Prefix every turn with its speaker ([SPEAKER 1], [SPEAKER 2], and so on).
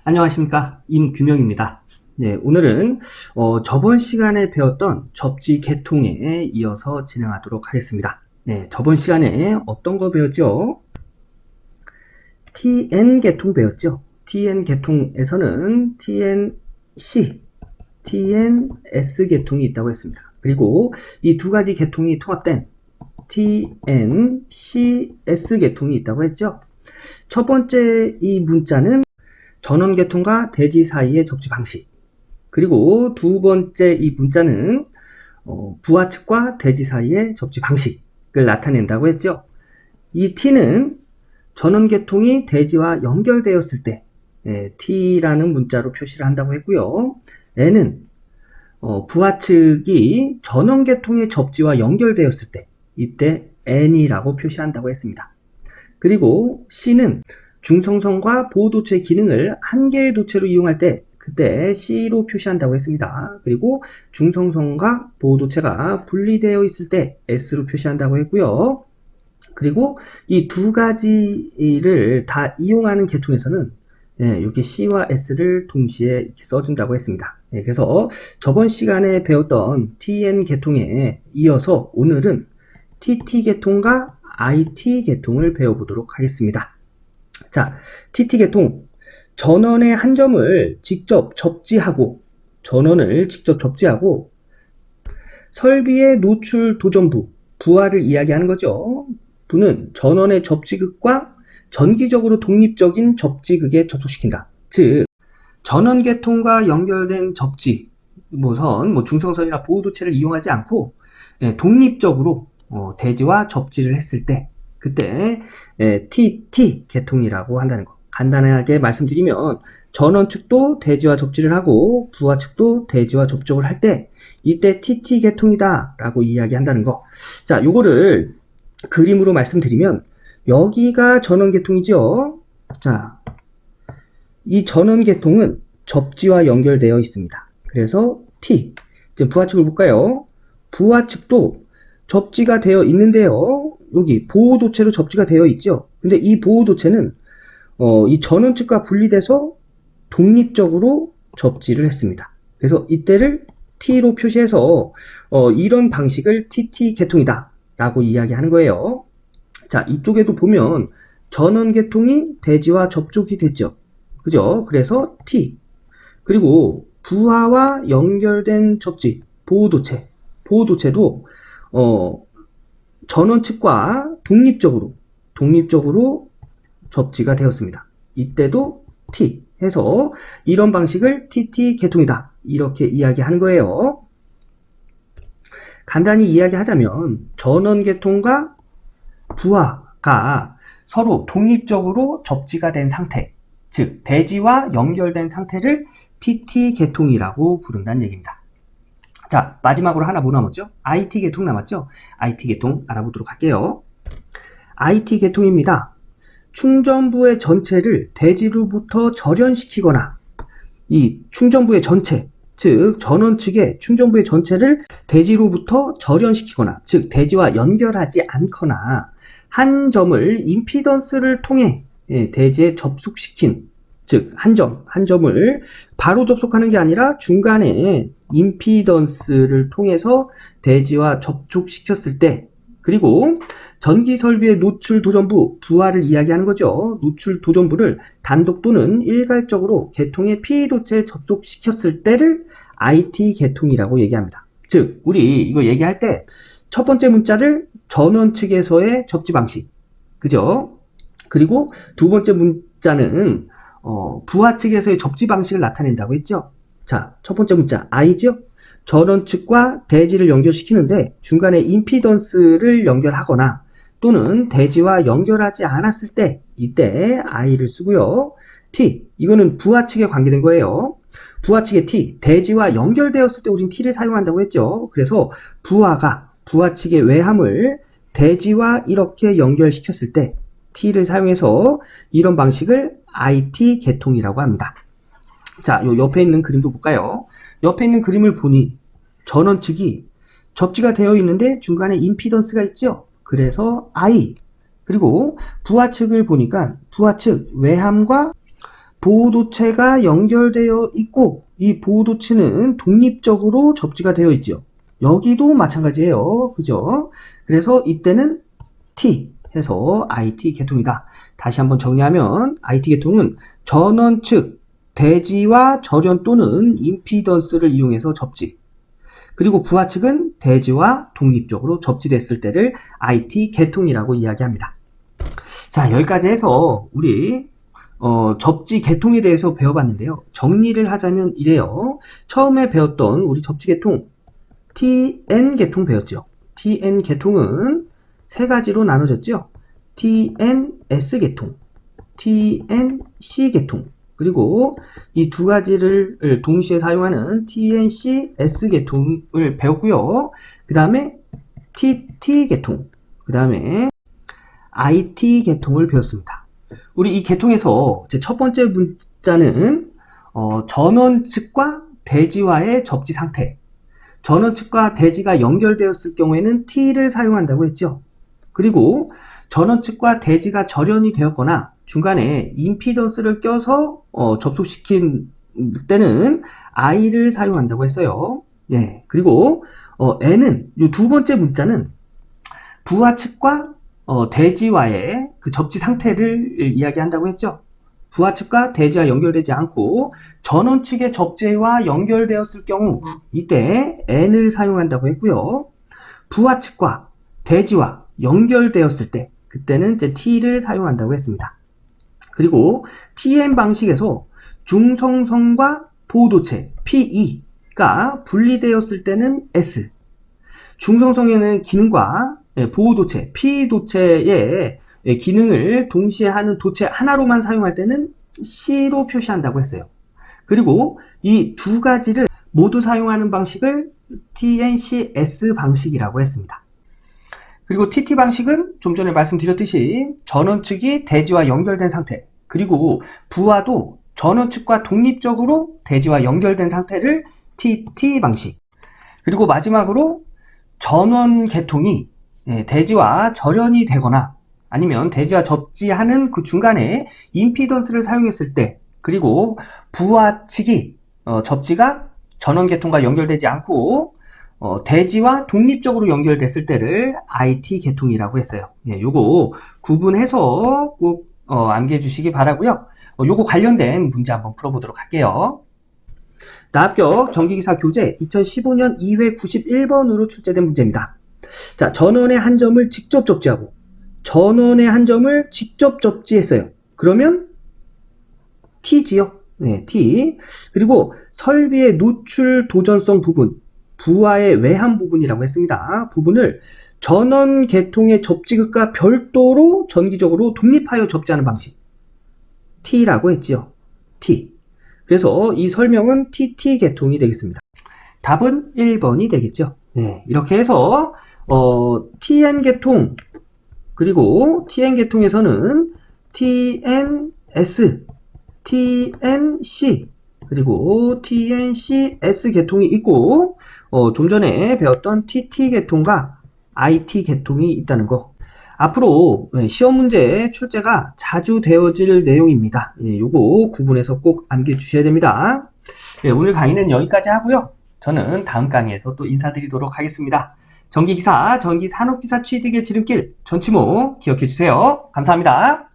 [SPEAKER 1] 안녕하십니까, 임규명입니다. 네, 오늘은 저번 시간에 배웠던 접지 계통에 이어서 진행하도록 하겠습니다. 네, 저번 시간에 어떤 거 배웠죠? TN 계통 배웠죠? TN 계통에서는 TNC, TNS 계통이 있다고 했습니다. 그리고 이 두 가지 계통이 통합된 TNCS 계통이 있다고 했죠? 첫 번째 이 문자는 전원계통과 대지 사이의 접지 방식, 그리고 두 번째 이 문자는 부하측과 대지 사이의 접지 방식을 나타낸다고 했죠. 이 T는 전원계통이 대지와 연결되었을 때 T라는 문자로 표시를 한다고 했고요. N은 부하측이 전원계통의 접지와 연결되었을 때 이때 N이라고 표시한다고 했습니다. 그리고 C는 중성선과 보호도체 기능을 한 개의 도체로 이용할 때 그때 C로 표시한다고 했습니다. 그리고 중성선과 보호도체가 분리되어 있을 때 S로 표시한다고 했고요. 그리고 이 두 가지를 다 이용하는 계통에서는 이렇게 C와 S를 동시에 이렇게 써준다고 했습니다. 그래서 저번 시간에 배웠던 TN 계통에 이어서 오늘은 TT 계통과 IT 계통을 배워보도록 하겠습니다. 자, TT 계통, 전원의 한 점을 직접 접지하고 설비의 노출 도전부, 부하를 이야기하는 거죠. 부는 전원의 접지극과 전기적으로 독립적인 접지극에 접속시킨다. 즉, 전원 계통과 연결된 접지, 중성선이나 보호도체를 이용하지 않고 독립적으로 대지와 접지를 했을 때 그때 TT 계통이라고 한다는 거. 간단하게 말씀드리면 전원 측도 대지와 접지를 하고 부하 측도 대지와 접촉을 할 때 이때 TT 계통이다 라고 이야기한다는 거. 자, 요거를 그림으로 말씀드리면 여기가 전원 계통이죠. 자, 이 전원 계통은 접지와 연결되어 있습니다. 그래서 T. 이제 부하 측을 볼까요? 부하 측도 접지가 되어 있는데요. 여기 보호도체로 접지가 되어 있죠. 근데 이 보호도체는 이 전원 측과 분리돼서 독립적으로 접지를 했습니다. 그래서 이때를 T로 표시해서 이런 방식을 TT 계통이다 라고 이야기하는 거예요. 자, 이쪽에도 보면 전원 계통이 대지와 접촉이 됐죠. 그죠? 그래서 T. 그리고 부하와 연결된 접지, 보호도체도 전원 측과 독립적으로 접지가 되었습니다. 이때도 T 해서 이런 방식을 TT 계통이다 이렇게 이야기하는 거예요. 간단히 이야기하자면 전원 계통과 부하가 서로 독립적으로 접지가 된 상태, 즉 대지와 연결된 상태를 TT 계통이라고 부른다는 얘기입니다. 자, 마지막으로 하나 뭐 남았죠? IT 계통 남았죠? IT 계통 알아보도록 할게요. IT 계통입니다. 충전부의 전체를 대지로부터 절연시키거나 이 충전부의 전체, 즉 전원 측의 충전부의 전체를 대지로부터 절연시키거나 즉 대지와 연결하지 않거나 한 점을 임피던스를 통해 대지에 접속시킨, 즉 한 점을 바로 접속하는 게 아니라 중간에 임피던스를 통해서 대지와 접촉시켰을 때, 그리고 전기설비의 노출 도전부, 부하를 이야기하는 거죠. 노출 도전부를 단독 또는 일괄적으로 계통의 P도체에 접속시켰을 때를 IT 계통이라고 얘기합니다. 즉 우리 이거 얘기할 때 첫 번째 문자를 전원 측에서의 접지 방식, 그죠? 그리고 두 번째 문자는 부하 측에서의 접지 방식을 나타낸다고 했죠. 자, 첫 번째 문자 I죠. 전원 측과 대지를 연결시키는데 중간에 임피던스를 연결하거나 또는 대지와 연결하지 않았을 때 이때 I를 쓰고요. T, 이거는 부하 측에 관계된 거예요. 부하 측의 T, 대지와 연결되었을 때 우린 T를 사용한다고 했죠. 그래서 부하 측의 외함을 대지와 이렇게 연결시켰을 때 T를 사용해서 이런 방식을 IT 계통이라고 합니다. 자, 요 옆에 있는 그림도 볼까요? 옆에 있는 그림을 보니 전원 측이 접지가 되어 있는데 중간에 임피던스가 있죠? 그래서 I. 그리고 부하 측을 보니까 부하 측 외함과 보호도체가 연결되어 있고 이 보호도체는 독립적으로 접지가 되어 있죠. 여기도 마찬가지예요. 그죠? 그래서 이때는 T 해서 IT 계통이다. 다시 한번 정리하면 IT 계통은 전원 측 대지와 절연 또는 임피던스를 이용해서 접지. 그리고 부하 측은 대지와 독립적으로 접지됐을 때를 IT 계통이라고 이야기합니다. 자, 여기까지 해서 우리 접지 계통에 대해서 배워봤는데요. 정리를 하자면 이래요. 처음에 배웠던 우리 접지 계통 TN 계통 배웠죠. TN 계통은 세 가지로 나눠졌죠. TNS 계통, TNC 계통, 그리고 이 두 가지를 동시에 사용하는 TNCS 계통을 배웠고요. 그 다음에 TT 계통, 그 다음에 IT 계통을 배웠습니다. 우리 이 계통에서 제 첫 번째 문자는 전원 측과 대지와의 접지 상태. 전원 측과 대지가 연결되었을 경우에는 T를 사용한다고 했죠. 그리고 전원 측과 대지가 절연이 되었거나 중간에 임피던스를 껴서 접속시킨 때는 I를 사용한다고 했어요. 예. 그리고 N은 이 두 번째 문자는 부하 측과 대지와의 그 접지 상태를 이야기한다고 했죠. 부하 측과 대지와 연결되지 않고 전원 측의 접지와 연결되었을 경우 이때 N을 사용한다고 했고요. 부하 측과 대지와 연결되었을 때 그때는 이제 T를 사용한다고 했습니다. 그리고 TM 방식에서 중성성과 보호도체 PE가 분리되었을 때는 S, 중성성에는 기능과 보호도체 P도체의 기능을 동시에 하는 도체 하나로만 사용할 때는 C로 표시한다고 했어요. 그리고 이 두 가지를 모두 사용하는 방식을 TNCS 방식이라고 했습니다. 그리고 TT 방식은 좀 전에 말씀드렸듯이 전원 측이 대지와 연결된 상태, 그리고 부하도 전원 측과 독립적으로 대지와 연결된 상태를 TT 방식, 그리고 마지막으로 전원 계통이 대지와 절연이 되거나 아니면 대지와 접지하는 그 중간에 임피던스를 사용했을 때, 그리고 부하 측이 접지가 전원 계통과 연결되지 않고 대지와 독립적으로 연결됐을 때를 IT 계통이라고 했어요. 예, 요거 구분해서 꼭 암기해 주시기 바라고요. 요거 관련된 문제 한번 풀어보도록 할게요. 나합격 전기기사 교재 2015년 2회 91번으로 출제된 문제입니다. 자, 전원의 한 점을 직접 접지하고 전원의 한 점을 직접 접지했어요. 그러면 T지요. 네, T. 그리고 설비의 노출 도전성 부분, 부하의 외함 부분이라고 했습니다. 부분을 전원 계통의 접지극과 별도로 전기적으로 독립하여 접지하는 방식, T라고 했지요. T. 그래서 이 설명은 TT 계통이 되겠습니다. 답은 1번이 되겠죠. 네, 이렇게 해서 TN 계통, 그리고 TN 계통에서는 TNS, TNC, 그리고 TNCS 계통이 있고 좀 전에 배웠던 TT 계통과 IT 계통이 있다는 거. 앞으로 시험 문제 출제가 자주 되어질 내용입니다. 요거 구분해서 꼭 암기해 주셔야 됩니다. 오늘 강의는 여기까지 하고요. 저는 다음 강의에서 또 인사드리도록 하겠습니다. 전기기사, 전기산업기사 취득의 지름길 전치모 기억해 주세요. 감사합니다.